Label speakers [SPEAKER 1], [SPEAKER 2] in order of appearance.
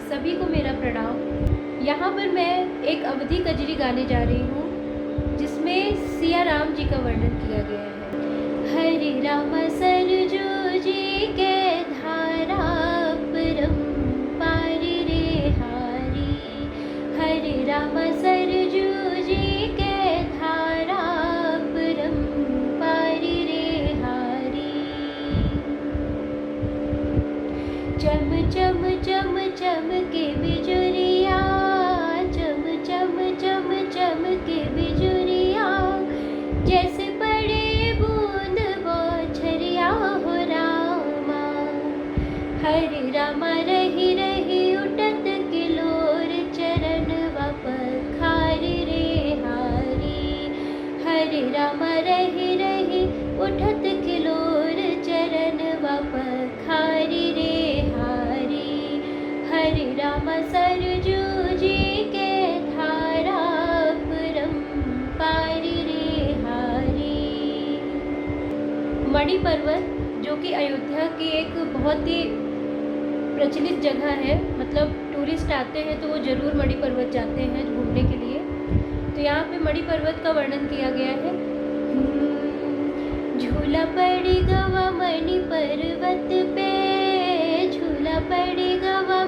[SPEAKER 1] सभी को मेरा प्रणाम। यहाँ पर मैं एक अवधी कजरी गाने जा रही हूँ जिसमें सिया राम जी का वर्णन किया गया है। हरे राम सरजू जी के धारा परम्पार रे हारी, हरे राम सरजू जी के धारा परम्पार रे हारी। चम चम चम चम के बिजुरिया, चम चम चम चम के बिजुरिया, जैसे पड़े बूंद बौछरिया हो रामा। हरे रामा रही रही उठत किलोर चरण पखारी रे हारी, हरे रामा रही रही उठत किलोर चरण पखारी रे हारी, हरे राम सरजू जी के धारा परम्पार रे हारी। मणि पर्वत जो कि अयोध्या की एक बहुत ही प्रचलित जगह है, मतलब टूरिस्ट आते हैं तो वो ज़रूर मणि पर्वत जाते हैं घूमने के लिए। तो यहाँ पे मणि पर्वत का वर्णन किया गया है। झूला पड़ी गवा मणि पर्वत पे, झूला पड़ी गवा